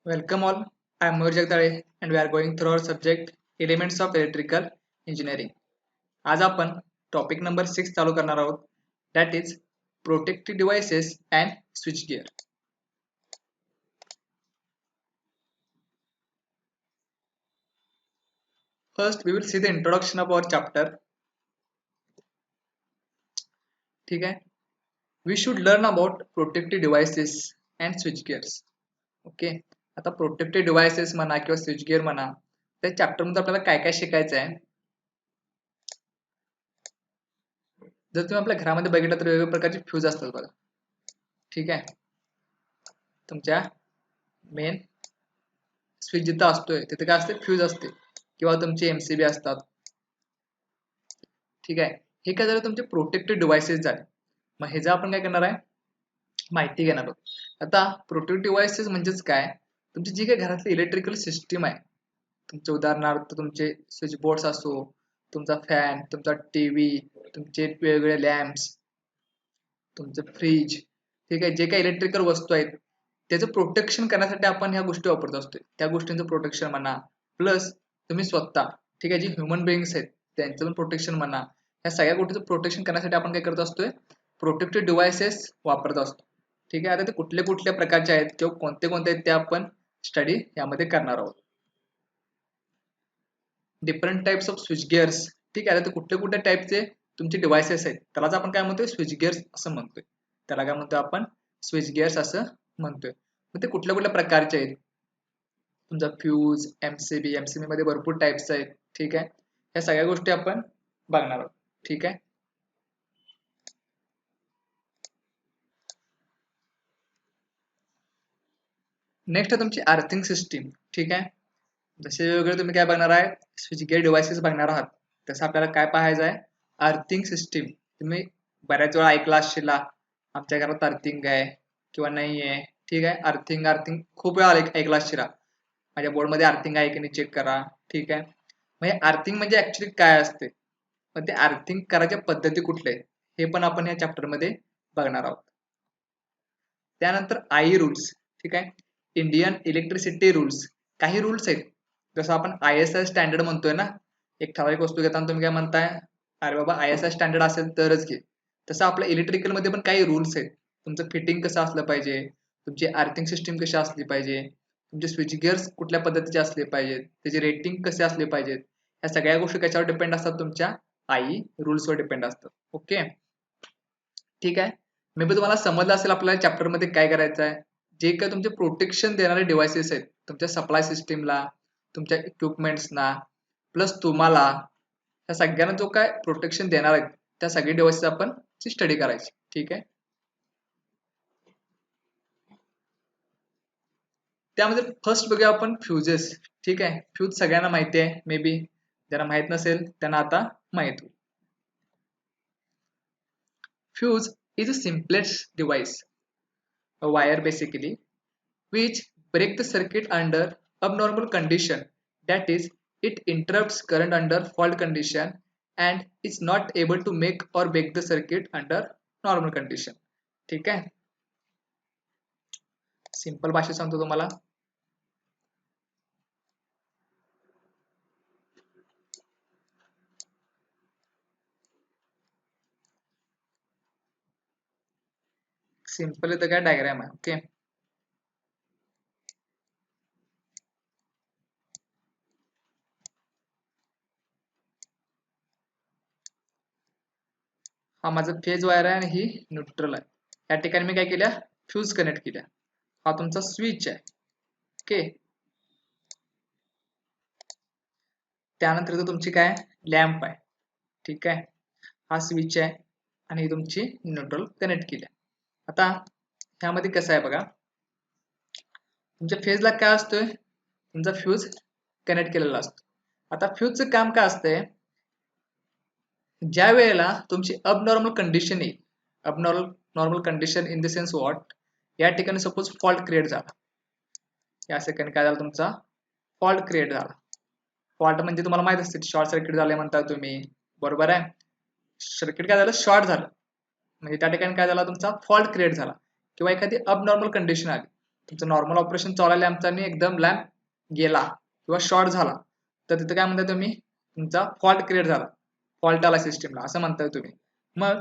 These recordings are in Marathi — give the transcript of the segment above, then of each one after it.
Welcome all. I am Moir Jagdale and we are going through our subject Elements of Electrical Engineering. आज आपण टॉपिक नंबर 6 चालू करणार आहोत. That is Protective Devices and Switchgear. First we will see the introduction of our chapter. ठीक आहे. We should learn about protective devices and switchgears. Okay. आता प्रोटेक्टिव्ह डिव्हायसेस म्हणा किंवा स्विचगिअर म्हणा त्या चॅप्टर मध्ये आपल्याला काय काय शिकायचं आहे. जर तुम्ही आपल्या घरामध्ये बघितलं तर वेगवेगळ्या प्रकारचे फ्यूज असतात बघा. ठीक आहे. तुमच्या मेन स्विच जिथं असतोय तिथे काय असते, फ्यूज असते किंवा तुमचे एमसीबी असतात. ठीक आहे. हे काय झालं, तुमचे प्रोटेक्टिव्ह डिव्हायसेस झाले. मग हे जे आपण काय करणार आहे, माहिती घेणार आहोत. आता प्रोटेक्टिव्ह डिव्हायसेस म्हणजेच काय, तुमची जी काही घरातली इलेक्ट्रिकल सिस्टीम आहे, तुमचे उदाहरणार्थ तुमचे स्विच बोर्ड्स असो, तुमचा फॅन, तुमचा टीव्ही, तुमचे वेगवेगळे लॅम्प्स, तुमचं फ्रीज, ठीक आहे, जे काही इलेक्ट्रिकल वस्तू आहेत त्याचं प्रोटेक्शन करण्यासाठी आपण ह्या गोष्टी वापरत असतोय. त्या गोष्टींचं प्रोटेक्शन म्हणा, प्लस तुम्ही स्वतः, ठीक आहे, जे ह्युमन बिंग्स आहेत त्यांचं पण प्रोटेक्शन म्हणा, ह्या सगळ्या गोष्टीचं प्रोटेक्शन करण्यासाठी आपण काय करत असतोय, प्रोटेक्टिव्ह डिव्हायसेस वापरत असतो. ठीक आहे. आता ते कुठल्या कुठल्या प्रकारचे आहेत किंवा कोणते कोणते आहेत ते आपण स्टडी यामध्ये करणार आहोत. Different types off switch gears. ठीक आहे. आता ते कुठल्या कुठल्या टाइपचे तुमचे डिव्हायसेस आहेत त्यालाच आपण काय म्हणतोय, स्विच गिअर्स असं म्हणतोय. त्याला काय म्हणतोय आपण, स्विच गिअर्स असं म्हणतोय. मग ते कुठल्या कुठल्या प्रकारचे आहेत, तुमचा फ्यूज, एमसीबी मध्ये भरपूर टाइप्स आहेत. ठीक आहे. या सगळ्या गोष्टी आपण बघणार आहोत. ठीक आहे. नेक्स्ट आहे तुमची अर्थिंग सिस्टीम. ठीक आहे. जसे वेगवेगळे तुम्ही काय बघणार आहे, स्विच गिअर डिव्हायसेस बघणार आहात, तसं आपल्याला काय पाहायचं आहे, अर्थिंग सिस्टीम. तुम्ही बऱ्याच वेळा ऐकला असशील आमच्या घरात अर्थिंग आहे किंवा नाही आहे. ठीक आहे. अर्थिंग अर्थिंग खूप वेळा ऐकला असशील. माझ्या बोर्डमध्ये अर्थिंग आहे की नाही चेक करा. ठीक आहे. म्हणजे अर्थिंग म्हणजे ऍक्च्युली काय असते, पण ते अर्थिंग करायच्या पद्धती कुठल्या आहेत हे पण आपण या चॅप्टर मध्ये बघणार आहोत. त्यानंतर आई रूल्स. ठीक आहे. Indian electricity rules. काही रूल्स आहेत, जसं आपण ISI स्टँडर्ड म्हणतोय ना, एक ठराविक वस्तू घेताना तुम्ही काय म्हणताय, अरे बाबा ISI स्टँडर्ड असेल तरच घे. तसं आपल्या इलेक्ट्रिकल मध्ये पण काही रूल्स आहेत. तुमचं फिटिंग कसं असलं पाहिजे, तुमची अर्थिंग सिस्टीम कशी असली पाहिजे, तुमचे स्विच गिअर्स कुठल्या पद्धतीचे असले पाहिजेत, त्याचे रेटिंग कसे असले पाहिजेत, ह्या सगळ्या गोष्टी कशावर डिपेंड असतात, तुमच्या आई रूल्सवर डिपेंड असतात. ओके. ठीक आहे. मे बी तुम्हाला समजलं असेल आपल्याला चॅप्टर मध्ये काय करायचं आहे. जे काही तुमचे प्रोटेक्शन देणारे डिव्हायसेस आहेत तुमच्या सप्लाय सिस्टीमला, तुमच्या इक्विपमेंट्सना, प्लस तुम्हाला, त्या सगळ्यांना जो काय प्रोटेक्शन देणार आहेत त्या सगळ्या डिव्हाइसेस आपण स्टडी करायची. ठीक आहे. त्यामध्ये फर्स्ट बघूया आपण फ्युजेस. ठीक आहे. फ्यूज सगळ्यांना माहिती आहे, मे बी ज्यांना माहित नसेल त्यांना आता माहित होईल. Fuse is a simplest device, a wire basically, which break the circuit under abnormal condition. That is, it interrupts current under fault condition and is not able to make or break the circuit under normal condition. ठीक आहे. सिंपल भाषेत सांगतो तुम्हाला. सिंपल इथं काय डायग्राम आहे. ओके. हा माझा फेज वायर आहे आणि ही न्यूट्रल आहे. या ठिकाणी मी काय केल्या, फ्यूज कनेक्ट केल्या. हा तुमचा स्विच आहे. ओके. त्यानंतर इथं तुमची काय, लॅम्प आहे. ठीक आहे. हा स्विच आहे आणि ही तुमची न्यूट्रल कनेक्ट केली. आता ह्यामध्ये कसं आहे बघा, तुमच्या फेजला काय असतोय, तुमचा फ्यूज कनेक्ट केलेला असतो. आता फ्यूजचं काम काय असतंय, ज्या वेळेला तुमची अबनॉर्मल कंडिशन येईल, abnormal condition in the sense what, या ठिकाणी सपोज फॉल्ट क्रिएट झाला, या सेकंड काय झाला, तुमचा फॉल्ट क्रिएट झाला. फॉल्ट म्हणजे तुम्हाला माहित असते, शॉर्ट सर्किट झाले म्हणता तुम्ही, बरोबर आहे. सर्किट काय झालं, शॉर्ट झालं, म्हणजे त्या ठिकाणी काय झाला, तुमचा फॉल्ट क्रिएट झाला किंवा एखादी अबनॉर्मल कंडिशन आली, तुमचं नॉर्मल ऑपरेशन चालू आहे लॅम्पचा आणि एकदम लॅम्प गेला किंवा शॉर्ट झाला तर तिथं काय म्हणताय तुम्ही, तुमचा फॉल्ट क्रिएट झाला, फॉल्ट आला सिस्टीमला असं म्हणताय तुम्ही. मग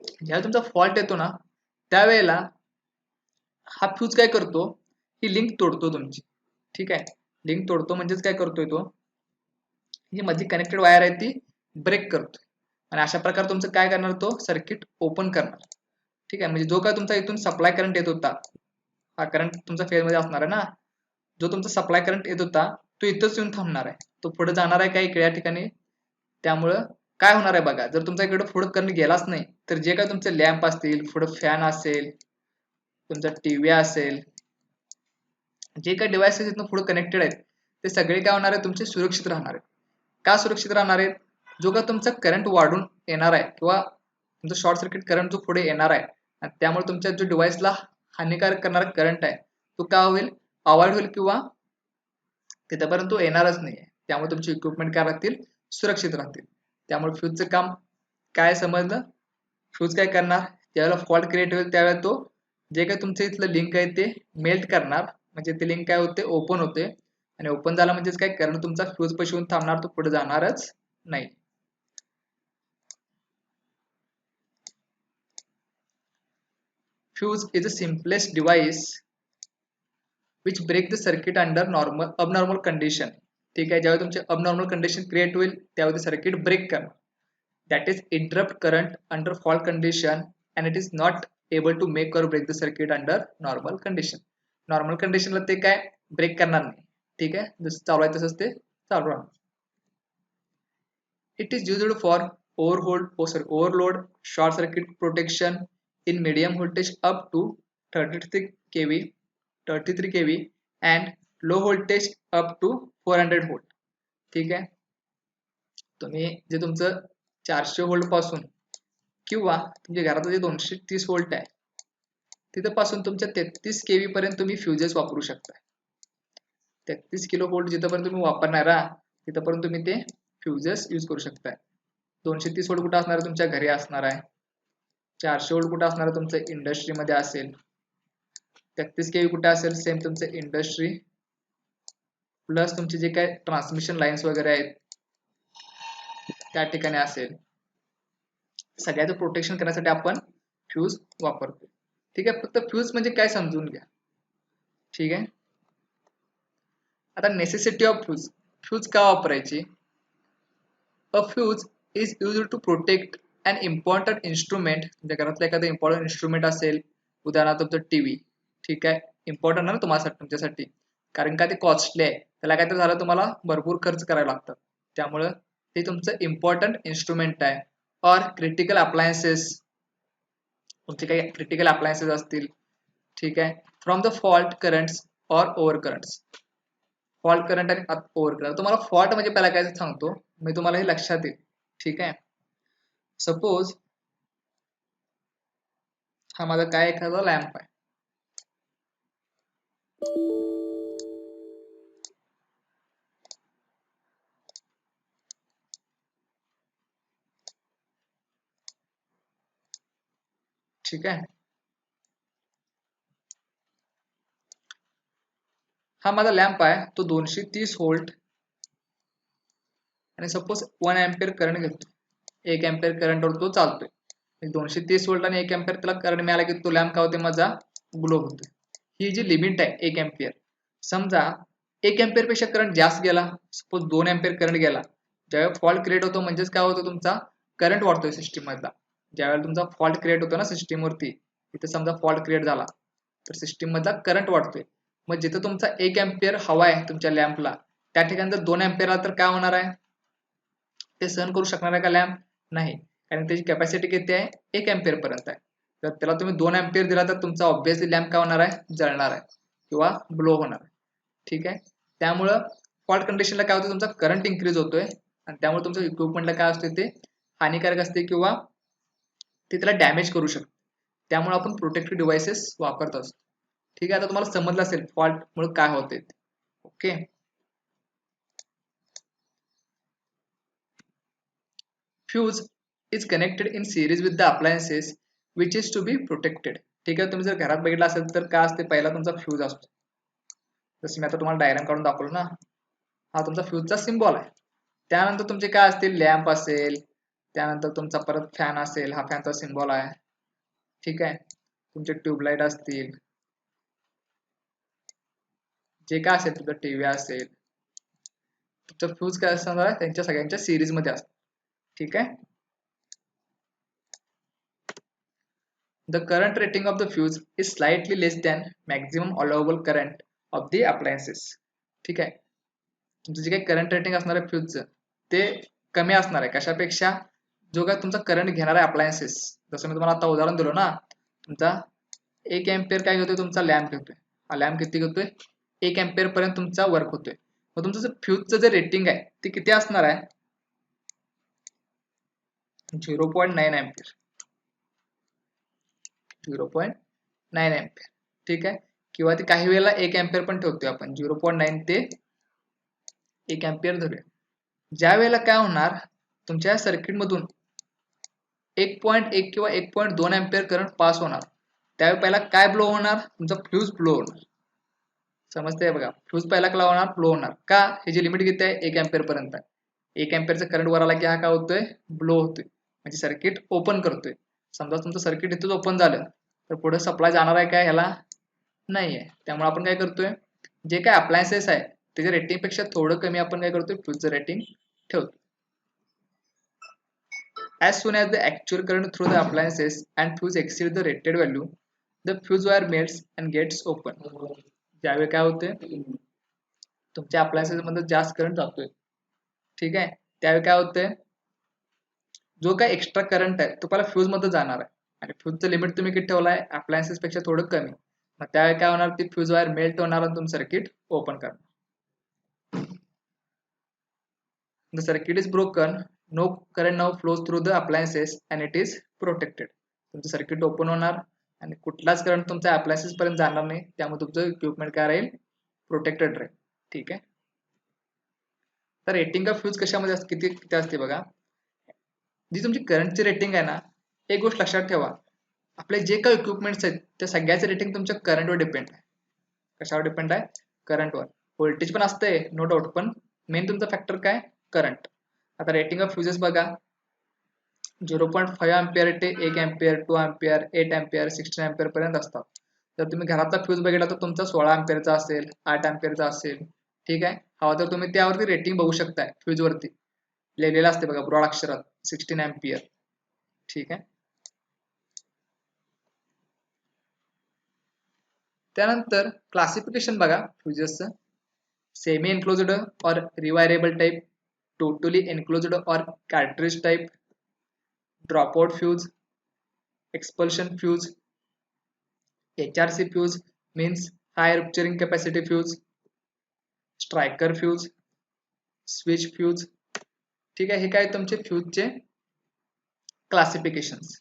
ज्यावेळेला तुमचा फॉल्ट येतो ना त्यावेळेला हा फ्यूज काय करतो, ही लिंक तोडतो तुमची. ठीक आहे, लिंक तोडतो म्हणजेच काय करतोय तो, ही मधली कनेक्टेड वायर आहे ती ब्रेक करतो आणि अशा प्रकारे तुमचं काय करणार, तो सर्किट ओपन करणार. ठीक आहे, म्हणजे जो काय तुमचा इथून सप्लाय करंट येत होता, हा करंट तुमचा फेज मध्ये असणार आहे ना, जो तुमचा सप्लाय करंट येत होता तो इथंच येऊन थांबणार आहे, तो पुढे जाणार आहे काय इकडे या ठिकाणी. त्यामुळं काय होणार आहे बघा, जर तुमचा इकडे पुढे करंट गेलाच नाही तर जे काय तुमचे लॅम्प असतील, पुढे फॅन असेल, तुमचा टीव्ही असेल, जे काही डिव्हाइसेस इथून पुढे कनेक्टेड आहेत ते सगळे काय होणार आहे, तुमचे सुरक्षित राहणार आहेत. का सुरक्षित राहणार आहेत, जो का तुमचा करंट वाढून येणार आहे किंवा तुमचा शॉर्ट सर्किट करंट जो पुढे येणार आहे आणि त्यामुळे तुमच्या जो डिव्हाइसला हानिकारक करणारा करंट आहे तो काय होईल, अवॉइड होईल किंवा तिथपर्यंत तो येणारच नाही. त्यामुळे तुमचे इक्विपमेंट काय राहतील, सुरक्षित राहतील. त्यामुळे फ्यूजचं काम काय समजलं, फ्यूज काय करणार, ज्यावेळेला फॉल्ट क्रिएट होईल त्यावेळेला तो जे काही तुमचं इथलं लिंक आहे ते मेल्ट करणार, म्हणजे ते लिंक काय होते, ओपन होते आणि ओपन झाला म्हणजेच काय, करंट तुमचा फ्यूज पाशी येऊन थांबणार, तो पुढे जाणारच नाही. Fuse is the simplest device which break the circuit under abnormal condition. ठीक आहे, ज्यावेळी तुमचे abnormal condition create होईल त्यावेळी सर्किट ब्रेक करणार. That is interrupt current under fault condition and it is not able to make or break the circuit under normal condition. Normal कंडिशनला ते काय ब्रेक करणार नाही. ठीक आहे, जसं चालू आहे तसंच ते चालू राहणार. It is used for overload short circuit protection in medium voltage up to 33 kV 33 kV and low voltage up to 400 volt. ठीक आहे, तुम्ही जे तुमचं 400 व्होल्ट पासून किंवा तुमच्या घरात जे 230 व्होल्ट आहे तिथं पासून तुमच्या 33 केव्ही पर्यंत तुम्ही फ्युजेस वापरू शकता. 33 किलो व्होल्ट जिथपर्यंत तुम्ही वापरणार तिथपर्यंत तुम्ही ते फ्युजेस यूज करू शकता. 230 व्होल्ट कुठे असणार, तुमच्या घरी असणार आहे. 400 व्होल्ट कुठे असणार, तुमचं इंडस्ट्रीमध्ये असेल. 33 केव्ही कुठे असेल, सेम तुमचं इंडस्ट्री प्लस तुमचे जे काही ट्रान्समिशन लाईन्स वगैरे आहेत त्या ठिकाणी असेल. सगळ्याचं प्रोटेक्शन करण्यासाठी आपण फ्यूज वापरतो. ठीक आहे, फक्त फ्यूज म्हणजे काय समजून घ्या. ठीक आहे, आता नेसेसिटी ऑफ फ्यूज, फ्यूज का वापरायची. A fuse is used to protect an important instrument. तुमच्या घरातलं एखादं इम्पॉर्टंट इन्स्ट्रुमेंट असेल, उदाहरणार्थ तुमचं टीव्ही. ठीक आहे, इम्पॉर्टंट आहे ना तुम्हाला, तुमच्यासाठी, कारण का ते कॉस्टली आहे, त्याला काहीतरी झालं तुम्हाला भरपूर खर्च करायला लागतात. त्यामुळं हे तुमचं इम्पॉर्टंट इन्स्ट्रुमेंट आहे. और क्रिटिकल अप्लायन्सेस, तुमचे काही क्रिटिकल अप्लायन्सेस असतील. ठीक आहे, फ्रॉम द फॉल्ट करंट्स और ओव्हर करंट्स. फॉल्ट करंट आणि ओव्हर करंट. तुम्हाला फॉल्ट म्हणजे पहिला काय सांगतो मी तुम्हाला, हे लक्षात येईल. ठीक आहे, सपोज हा माझा काय एखादा लॅम्प आहे. ठीक आहे, हा माझा लॅम्प आहे, तो 230 व्होल्ट आणि सपोज 1 एम्पियर करंट घेतो. 1 एम्पियर करंटवर तो चालतोय. 230 व्होल्ट आणि 1 एम्पियर त्याला करंट मिळाला की तो लॅम्प काय होते, माझा ग्लो होतोय. ही जी लिमिट आहे 1 एम्पियर, समजा 1 एम्पियर पेक्षा करंट जास्त गेला, सपोज 2 एम्पियर करंट गेला, ज्यावेळेला फॉल्ट क्रिएट होतो म्हणजेच काय होतं, तुमचा करंट वाढतोय सिस्टीम मधला. ज्यावेळेला तुमचा फॉल्ट क्रिएट होतो ना सिस्टीम वरती, तिथे समजा फॉल्ट क्रिएट झाला तर सिस्टीम मधला करंट वाढतोय. मग जिथे तुमचा 1 एम्पियर हवा आहे तुमच्या लॅम्पला, त्या ठिकाणी जर 2 एम्पियर आला तर काय होणार आहे, ते सहन करू शकणार आहे का लॅम्प, नाही, कारण त्याची कॅपॅसिटी किती आहे, 1 एम्पियर पर्यंत आहे. तर त्याला तुम्ही 2 एम्पियर दिला तर तुमचा ऑब्व्हियसली लॅम्प काय होणार आहे, जळणार आहे किंवा ब्लो होणार आहे. ठीक आहे, त्यामुळं फॉल्ट कंडिशनला काय होतं, तुमचा करंट इन्क्रीज होतोय आणि त्यामुळे तुमचं इक्विपमेंटला काय असते, ते हानिकारक असते किंवा ते त्याला डॅमेज करू शकते. त्यामुळे आपण प्रोटेक्टिव्ह डिव्हाइसेस वापरत असतो. ठीक आहे, आता तुम्हाला समजलं असेल फॉल्ट मुळे काय होते. Okay, fuse is connected in series with the appliances which is to be protected. ठीक आहे. तुम्ही जर घरात बघितलं असेल तर काय असते, पहिला तुमचा फ्यूज असतो. जसं मी आता तुम्हाला डायग्राम काढून दाखवलं ना, हा तुमचा फ्यूजचा सिम्बॉल आहे. त्यानंतर तुमचे काय असतील, लॅम्प असेल, त्यानंतर तुमचा परत फॅन असेल, हा फॅनचा सिम्बॉल आहे. ठीक आहे. तुमचे ट्यूबलाईट असतील, जे काय असेल, तुमचं टीव्ही असेल, तुमचं फ्यूज काय असणार आहे, त्यांच्या सगळ्यांच्या सिरीज मध्ये असतं. ठीक आहे. The current rating of the fuse is slightly less than maximum allowable current of the appliances. ठीक आहे. तुमचं जे काही करंट रेटिंग असणार आहे फ्यूजचं, ते कमी असणार आहे कशापेक्षा, जो काय तुमचा करंट घेणार आहे अप्लायन्सेस. जसं मी तुम्हाला आता उदाहरण दिलं ना, तुमचा 1 एम्पियर काय घेतोय, तुमचा लॅम्प घेतोय. हा लॅम्प किती घेतोय, 1 एम्पियर पर्यंत तुमचा वर्क होतोय. मग तुमचं जे फ्यूजचं जे रेटिंग आहे ते किती असणार आहे, 0.9 एम्पियर. 0.9 एम्पियर. ठीक आहे. किंवा ती काही वेळेला 1 एम्पियर पण ठेवतोय आपण, 0.9 ते 1 एम्पियर धरूया. ज्या वेळेला काय होणार, तुमच्या सर्किट मधून 1.1 किंवा 1.2 एम्पियर करंट पास होणार, त्यावेळी पहिला काय ब्लो होणार, तुमचा फ्यूज ब्लो होणार. समजतंय बघा, फ्यूज पहिला काय होणार, ब्लो होणार. का, हे जी लिमिट किती आहे, 1 एम्पियर पर्यंत आहे. 1 एम्पियरचा करंट वर आला की हा काय होतोय, ब्लो होतोय, म्हणजे सर्किट ओपन करतोय. समजा तुमचं सर्किट इथंच ओपन झालं तर पुढे सप्लाय जाणार आहे काय ह्याला, नाहीये. त्यामुळे आपण काय करतोय, जे काय अप्लायन्सेस आहे त्याच्या रेटिंग पेक्षा थोडं कमी आपण काय करतोय, फ्यूजचं रेटिंग ठेवतो. As soon as the actual current through the appliances and fuse exceed the rated value, the fuse wire melts and gets open. ज्यावेळी काय होते, तुमच्या अप्लायन्सेस मध्ये जास्त करंट जातोय, ठीक आहे, त्यावेळी काय होते, जो काय एक्स्ट्रा करंट आहे तो पहिला फ्यूज मध्ये जाणार आहे. आणि फ्यूजचं लिमिट तुम्ही किती ठेवलाय, अप्लायन्सेस पेक्षा थोडं कमी. मग त्यावेळी काय होणार, ती फ्यूज वायर मेल्ट होणार आणि तुमचं सर्किट ओपन करणार. The circuit is broken, no current now flows through the appliances and it is protected. तुमचं सर्किट ओपन होणार आणि कुठलाच करंट तुमच्या अप्लायन्सेस पर्यंत जाणार नाही, त्यामुळे तुमचं इक्विपमेंट काय राहील, प्रोटेक्टेड राहील. ठीक आहे. तर रेटिंग ऑफ फ्यूज कशामध्ये किती किती असते बघा, जी तुमची करंटची रेटिंग आहे ना, एक गोष्ट लक्षात ठेवा, आपले जे काही इक्विपमेंट्स आहेत त्या सगळ्याचे रेटिंग तुमच्या करंटवर डिपेंड आहे. कशावर डिपेंड आहे, करंटवर. व्होल्टेज पण असते नो डाऊट, पण मेन तुमचा फॅक्टर काय, करंट. आता रेटिंग ऑफ फ्यूजेस बघा, 0.5 एम्पियर ते 1 एम्पियर, 2 एम्पियर, 8 एम्पियर, 16 एम्पियर पर्यंत असतात. जर तुम्ही घरातला फ्यूज बघितला तर तुमचा 16 एम्पियरचा असेल, 8 एम्पियरचा असेल. ठीक आहे. हवा तर तुम्ही त्यावरती रेटिंग बघू शकताय, फ्यूज वरती लिहिलेलं असते बघा ब्रॉड अक्षरात, 16 एम्पियर. ठीक आहे. त्यानंतर क्लासिफिकेशन बघा फ्यूजेसचं, सेमी एन्क्लोज्ड और rewirable type, totally enclosed or cartridge type, dropout fuse, expulsion fuse, HRC fuse means high rupturing capacity fuse, striker fuse, switch fuse. ठीक आहे. हे काय तुमचे फ्यूजचे क्लासिफिकेशन्स.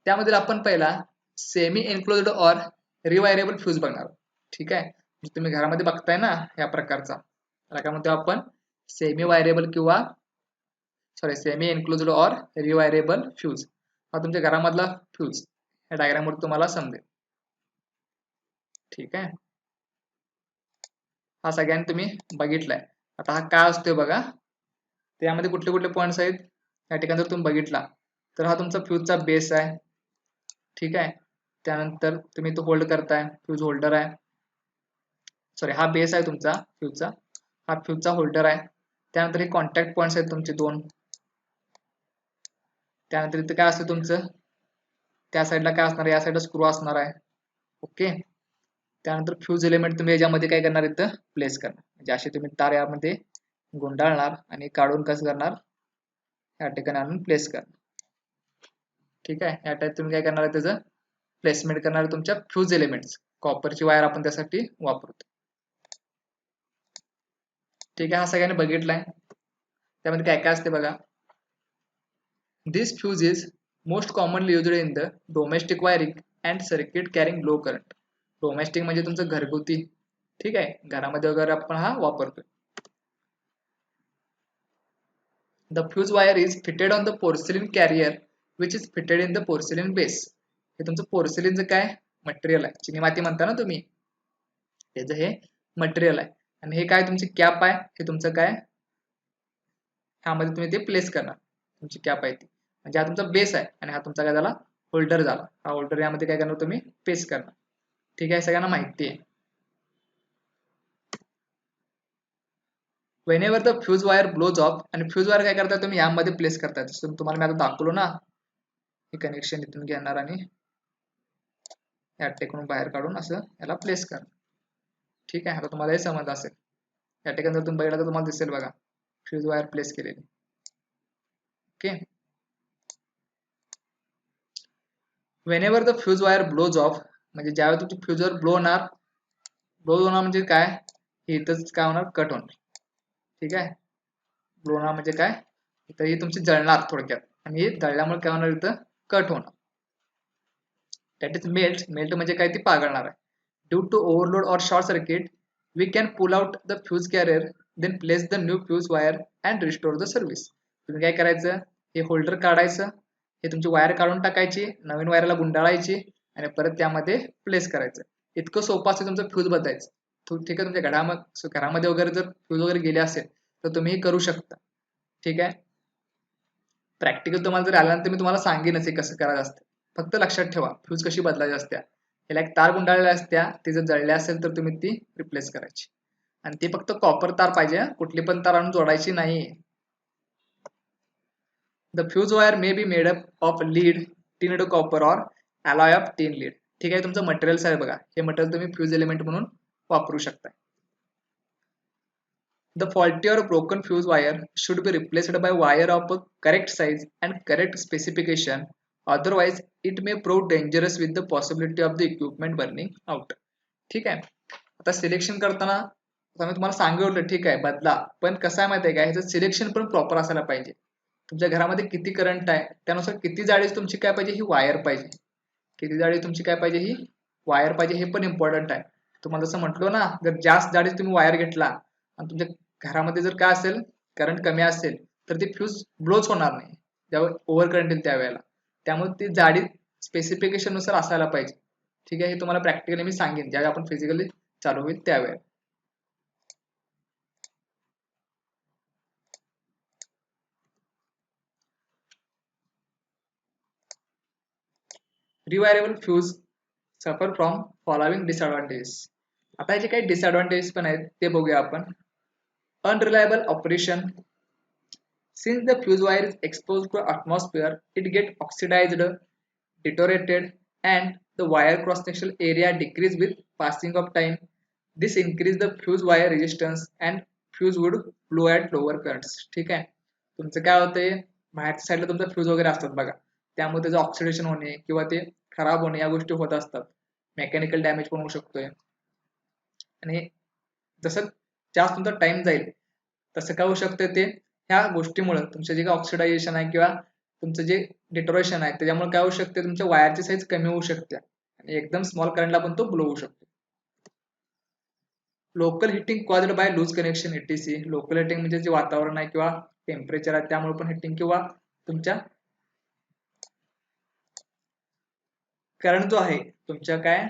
त्यामध्ये आपण पहिला सेमी एन्क्लोज्ड और रिवायरेबल फ्यूज बघणार. ठीक आहे. तुम्ही घरामध्ये बघताय ना या प्रकारचा, त्याला काय म्हणतो आपण, सेमी वायरेबल किंवा सेमी एन्क्लोज्ड और रिवायरेबल फ्यूज. हा तुमच्या घरामधला फ्यूज या डायग्राम वर तुम्हाला समजेल. ठीक आहे. हा सगळ्यांनी तुम्ही बघितलाय. आता हा काय असतोय बघा, त्यामध्ये कुठले कुठले पॉइंट्स आहेत या ठिकाणी जर तुम्ही बघितला तर हा तुमचा फ्यूजचा बेस आहे. ठीक आहे. त्यानंतर तुम्ही तो होल्ड करताय, फ्यूज होल्डर आहे, हा बेस आहे तुमचा फ्यूजचा, हा फ्यूजचा होल्डर आहे. त्यानंतर हे कॉन्टॅक्ट पॉइंट्स आहेत तुमचे 2. त्यानंतर इथे काय असतं तुमचं, त्या साईडला काय असणार, या साईडला स्क्रू असणार आहे. ओके. त्यानंतर फ्यूज एलिमेंट तुम्ही याच्यामध्ये काय करणार, इथं प्लेस करणार, म्हणजे असे तुम्ही तार यामध्ये गुंडाळणार आणि काढून कसं करणार, या ठिकाणी आणून प्लेस करणार. ठीक आहे. या टाईप तुम्ही काय करणार आहे, त्याचं प्लेसमेंट करणार तुमच्या फ्यूज एलिमेंट्स. कॉपरची वायर आपण त्यासाठी वापरतो. ठीक आहे. हा सगळ्यांनी बघितलाय. त्यामध्ये काय काय असते बघा, this fuse is most commonly used in the domestic wiring and circuit carrying low current. Domestic म्हणजे तुमचं घरगुती. ठीक आहे. घरामध्ये वगैरे आपण हा वापरतोय. The fuse wire is fitted on the porcelain carrier which is fitted in the porcelain base. हे तुमचं पोर्सिलिनचं काय मटेरियल आहे, चिनी माती म्हणता ना तुम्ही, त्याचं हे मटेरियल आहे. आणि हे काय तुमची कॅप आहे, हे तुमचं काय ह्यामध्ये तुम्ही ते प्लेस करणार, तुमची कॅप आहे ती, म्हणजे हा तुमचा बेस आहे आणि हा तुमचा काय झाला होल्डर झाला. हा होल्डर यामध्ये काय करणार तुम्ही पेस्ट करणार. ठीक आहे, सगळ्यांना माहिती आहे. whenever the fuse wire blows off, आणि फ्यूज वायर काय करताय तुम्ही यामध्ये प्लेस करताय, जसं तुम्हाला मी आता दाखवलो ना, हे कनेक्शन इथून घेणार आणि या टेकून बाहेर काढून असं याला प्लेस करणार. ठीक आहे, आता तुम्हाला हे समज असेल. या ठिकाणी जर तुम्ही बघितलं तर तुम्हाला दिसेल बघा फ्यूज वायर प्लेस केलेली. Okay, whenever the fuse wire blows off, म्हणजे ज्यावेळी तुमची फ्यूज वायर ब्लो होणार म्हणजे काय, हे इथंच काय होणार कट होणार. ठीक आहे, ब्लो होणार म्हणजे काय, इथं ही तुमची जळणार थोडक्यात, आणि हे जळल्यामुळे काय होणार इथं कट होणार. दॅट इज मेल्ट म्हणजे काय ती पागळणार आहे. ड्यू टू ओव्हरलोड और short circuit we can pull out the fuse carrier, then place the new fuse wire and restore the service. तुम्ही काय करायचं, हे होल्डर काढायचं, हे तुमची वायर काढून टाकायची, नवीन वायरला गुंडाळायची आणि परत त्यामध्ये प्लेस करायचं. इतकं सोपं असतं तुमचं फ्यूज बदलायचं. ठीक आहे, तुमच्या घरामध्ये वगैरे जर फ्यूज वगैरे गेले असेल तर तुम्ही हे करू शकता. ठीक आहे, प्रॅक्टिकल तुम्हाला जर आल्यानंतर मी तुम्हाला सांगेनच हे कसं करायचं असतं. फक्त लक्षात ठेवा फ्यूज कशी बदलायची असत्या. ह्याला एक तार गुंडाळलेल्या असत्या, ती जर जळली असेल तर तुम्ही ती रिप्लेस करायची, आणि ती फक्त कॉपर तार पाहिजे, कुठली पण तार आणून जोडायची नाही. The fuse wire may be made up of lead, tinned copper or alloy of tin lead. ठीक आहे, तुमचं मटेरियल आहे बघा, हे मटेरियल तुम्ही फ्यूज एलिमेंट म्हणून वापरू शकता. The faulty or broken fuse wire should be replaced by wire of a correct size and correct specification. Otherwise, it may prove dangerous with the possibility of the equipment burning out. ठीक आहे, आता सिलेक्शन करताना आता मी तुम्हाला सांगितलं ठीक आहे बदला, पण कसं आहे माहिती आहे का, ह्याचं सिलेक्शन पण प्रॉपर असायला पाहिजे. तुमच्या घरामध्ये किती करंट आहे त्यानुसार किती जाडी तुमची काय पाहिजे ही वायर पाहिजे, किती जाडी तुमची काय पाहिजे ही वायर पाहिजे, हे पण इम्पॉर्टंट आहे. तुम्हाला जसं म्हटलो ना, जर जास्त जाडी तुम्ही वायर घेतला आणि तुमच्या घरामध्ये जर काय असेल करंट कमी असेल तर ती फ्यूज ब्लोच होणार नाही, ज्यावेळी ओव्हर करंट येईल त्यावेळेला. त्यामुळे ती जाडी स्पेसिफिकेशन नुसार असायला पाहिजे. ठीक आहे, हे तुम्हाला प्रॅक्टिकली मी सांगेन ज्यावेळी आपण फिजिकली चालू होईल त्यावेळेला. Rewirable fuse suffer from following disadvantages. आता याचे काही डिसएडव्हान्टेजेस पण आहेत ते बघूया आपण. Unreliable operation. Since the fuse wire is exposed to atmosphere, it gets oxidized, deteriorated, and the wire cross-sectional area decreases with passing of time. This increases the fuse wire resistance and fuse would blow at lower currents. ठीक आहे, तुमचं काय होतंय, बाहेरच्या साईडला तुमचा फ्यूज वगैरे असतात बघा, त्यामुळे त्याचं ऑक्सिडेशन होणे किंवा ते खराब होणे या गोष्टी होत असतात. मेकॅनिकल डॅमेज पण होऊ शकतोय, आणि जसं जास्त तुमचा टाइम जाईल तसं काय होऊ शकतं, ते ह्या गोष्टीमुळे तुमचं जे काही ऑक्सिडायझेशन आहे किंवा तुमचं जे डिटोरेशन आहे त्याच्यामुळे काय होऊ शकते, तुमच्या वायरची साईज कमी होऊ शकते आणि एकदम स्मॉल करंटला पण तो ब्लो होऊ शकतो. Local heating caused by loose connection etc. Local heating म्हणजे जे वातावरण आहे किंवा टेम्परेचर आहे त्यामुळे पण हिटिंग, किंवा तुमच्या करंट जो आहे तुमच्या काय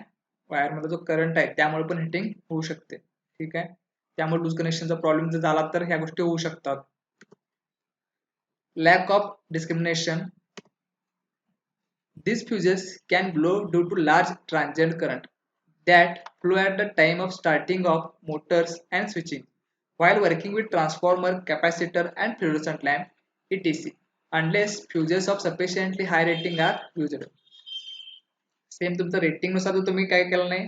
वायरमध्ये जो करंट आहे त्यामुळे पण हिटिंग होऊ शकते. ठीक आहे, त्यामुळे लूज कनेक्शनचा प्रॉब्लेम जर झाला तर ह्या गोष्टी होऊ शकतात. Lack of discrimination. These fuses can blow due to large transient current that flow at the time of starting of motors and switching, while working with transformer, capacitor and fluorescent lamp etc. unless fuses of sufficiently high rating are used. Same तुमचं रेटिंग नुसार जर तुम्ही काय केलं नाही,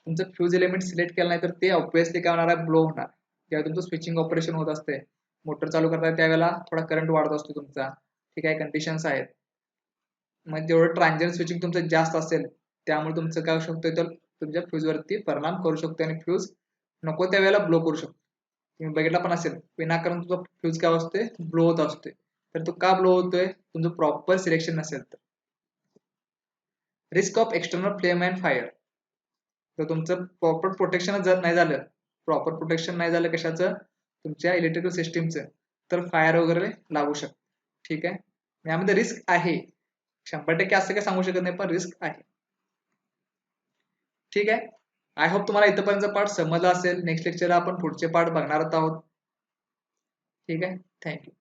तुमचं फ्यूज एलिमेंट सिलेक्ट केलं नाही तर ते ऑब्विसली काय होणार आहे, ब्लो होणार. जेव्हा तुमचं स्विचिंग ऑपरेशन होत असते, मोटर चालू करताय त्यावेळेला थोडा करंट वाढत असतो तुमचा. ठीक आहे, कंडिशन्स आहेत, मग जेवढं ट्रान्झिएंट स्विचिंग तुमचं जास्त असेल त्यामुळे तुमचं काय होऊ शकतं, तर तुमच्या फ्यूजवरती परिणाम करू शकतो आणि फ्यूज नको त्यावेळेला ब्लो करू शकतो. तुम्ही बघितला पण असेल विनाकारण तुझा फ्यूज काय असतोय ब्लो होत असतोय, तर तो का ब्लो होतोय, तुमचं प्रॉपर सिलेक्शन नसेल तर. Risk of external flame and fire. तर तुमचं प्रॉपर प्रोटेक्शन जर नाही झालं, प्रॉपर प्रोटेक्शन नाही झालं कशाचं, तुमच्या इलेक्ट्रिकल सिस्टीमचं, तर फायर वगैरे लागू शकतं. ठीक आहे, यामध्ये रिस्क आहे 100% असं काही सांगू शकत नाही, पण रिस्क आहे. ठीक आहे. आय होप तुम्हाला इथपर्यंत पार्ट समजला असेल. नेक्स्ट लेक्चर आपण पुढचे पार्ट बघणार आहोत. ठीक आहे. थँक्यू.